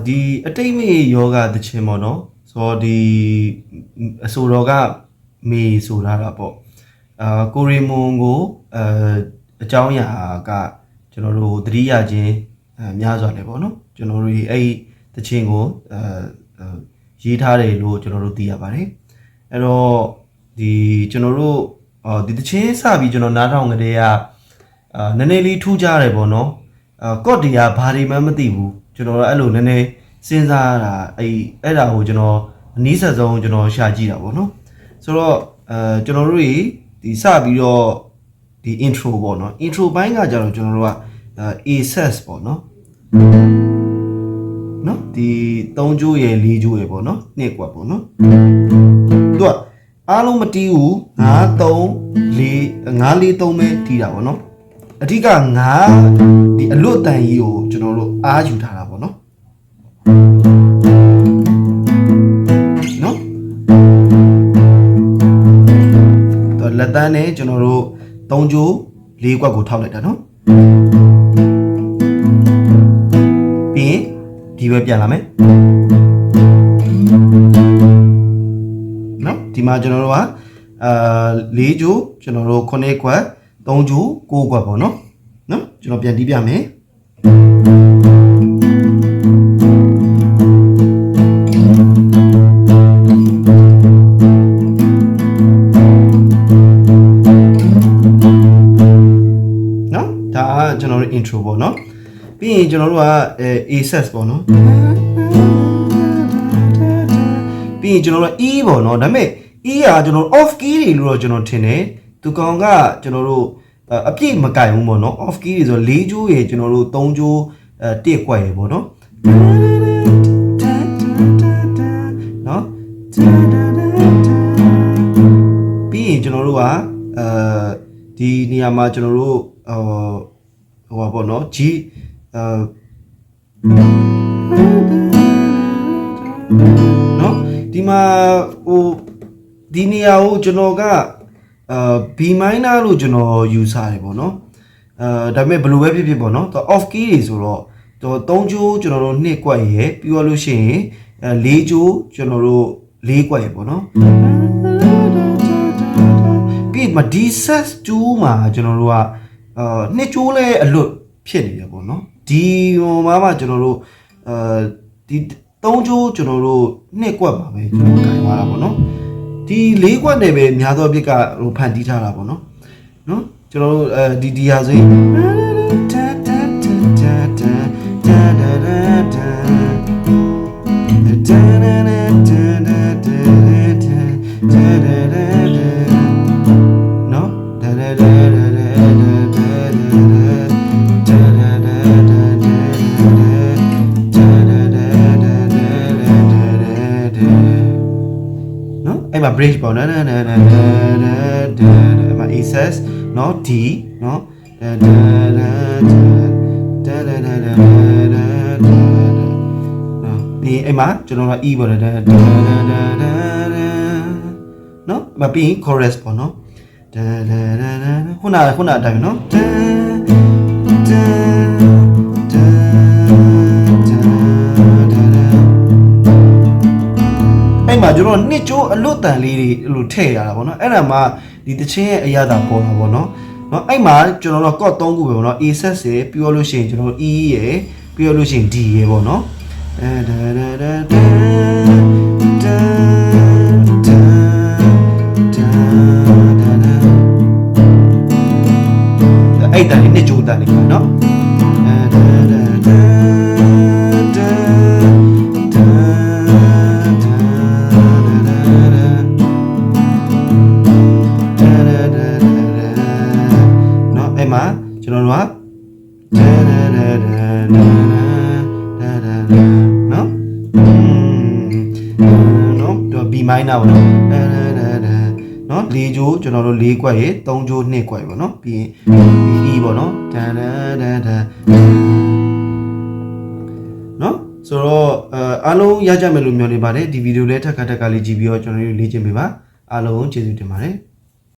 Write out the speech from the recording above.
ဒီအတိတ်မေယောဂသချင်းပေါ့နော်ဆိုတော့ဒီအဆိုတော်ကမေဆိုထားတာပေါ့ကိုရီမွန်ကိုအကြောင်းအရာကကျွန်တော်တို့သတိရခြင်းများစွာလေပေါ့နော်ကျွန်တော်တို့အဲ့ဒီသချင်းကိုရေးထားတယ်လို့ကျွန်တော်တို့သိရပါတယ်အဲ့တော့ဒီကျွန်တော်တို့ဒီသချင်းစပြီးကျွန်တော်နားထောင်ကြတဲ့ကနည်းနည်းလေးထူးခြားတယ်ပေါ့နော်ကော့တီယာဘာတွေမှမသိဘူးကျွန်တော်အဲ့လိုနည်းနည်းစဉ်းစားတာအဲ့ဒါကိုကျွန်တော်အနည်းဆက်ဆုံးကျွန်တော်ရှာကြည့်တာပေါ့နော်ဆိုတော့ကျွန်တော်တို့ဒီစပြီးတော့ဒီ intro ပေါ့နော် intro ဘိုင်းကကြတော့ကျွန်တော်တို့ကaccess ပေါ့နော်ဒီ3ကြိုးရယ်4ကြိုးရယ်ပေါ့နော်နှစ်กว่าပေါ့နော်သူကအားလုံးမတီးဘူး5 3 4ပဲတီးတာပေါ့နော်အဓိက5ဒီအလွတ်တန်ကြီးကိုကျွန်တော်တို့အားယူထားတာပေါ့နော်တော့လက်တန်းနဲ့ကျွန်တော်တို့3ကြိုး4ကွက်ကိုထောက်လိုက်တာနော်ပြီးဒီဘက်ပြန်လာမယ်နော်ဒီမှာကျွန်တော်တို့က4ကြိုးကျွန်တော်တို့9ကွက်3ကြိုး9ကွက်ပေါ့နော်ကျွန်တော်ပြန်တီးပြမယ်ဒါကျွန်တော်တို့ intro ပေါ့နော်ပြီးရင်ကျွန်တော်တို့ကaccess ပေါ့နော်ပြီးရင်ကျွန်တော်တို့ E ပေါ့နော်ဒါပေမဲ့ E ကကျွန်တော် off key တွေလို့တော့ကျွန်တော်ထင်တယ်သူကောင်ကကျွန်တော်တို့အပြည့်မကင်ဘူးပေါ့နော် off key တွေဆို4ကြိုးရယ်ကျွန်တော်တို့3ကြိုး1ကွက်ရယ်ပေါ့နော်ပြီးရင်ကျွန်တော်တို့ကဒီနေရာမှာကျွန်တော်တို့ဟိုပါပေါ့နော် G နော်ဒီမှာဟိုဒီနေရာကိုကျွန်တော်ကB minor လို့ကျွန်တော်ယူဆတယ်ပေါ့နော်ဒါပေမဲ့ဘယ်လိုပဲဖြစ်ဖြစ်ပေါ့နော်သူ off key တွေဆိုတော့3ကြိုးကျွန်တော်တို့2ကွက်ရယ်ပြီးတော့လို့ရှိရင်4ကြိုးကျွန်တော်တို့4ကွက်ရယ်ပေါ့နော်ပြီးမှဒီ set 2မှာကျွန်တော်တို့က2ကြိုးလဲအလွတ်ဖြစ်နေတယ်ပေါ့နော်ဒီဟိုမှာကျွန်တော်တို့ဒီ3ကြိုးကျွန်တော်တို့2ကွက်ပါပဲကျွန်တော်ကင်သွားတာပေါ့နော်ဒီ4ကွက်နဲ့ပဲများသောအဖြစ်ကဟိုဖန်တီးထားတာပေါ့နော်ကျွန်တော်တို့ဒီဟာဆိုရင်အဲ့မှာ bridge ပေါ့နော်အဲ့မှာ access နော် D နော်ဒီအဲ့မှာကျွန်တော်က E ပေါ့နော်မပြီး chorus ပေါ့နော်ခုနအတိုင်းနော်အဲ့မှာကျွန်တော်နှစ်ကြိုးအလွတ်တန်လေးတွေလို့ထည့်ရတာပေါ့နော်အဲ့ဒါမှဒီတချင်းရဲ့အရာသာပေါ်မှာပေါ့နော်အဲ့မှာကျွန်တော်တို့ code 3ခုပဲပေါ့နော် A set ရယ်ပြီးတော့လို့ရှိရင်ကျွန်တော် E ရယ်ပြီး ပြီးတော့လို့ရှိရင် D ရေပေါ့နော်ဒါအဲ့တန်လေးနှစ်ကြိုးတန်လေးပါနော်နော်အဲ့မှာကျွန်တော်တို့ကနော်နော်တော့ B minor ပေါ့နော်နော်၄ကြိုးကျွန်တော်တို့၄ကွက်ရေ၃ကြိုး2ကွက်ပေါ့နော်ပြီးရင် E ပေါ့နော်နော်ဆိုတော့အားလုံးရကြမယ်လို့မျှော်နေပါတယ်ဒီဗီဒီယိုလေးထပ်ခါလေးကြည့်ပြီးတော့ကျွန်တော်တို့လေ့ကျင့်ပေးပါအားလုံးကျေးဇူးတင်ပါတယ်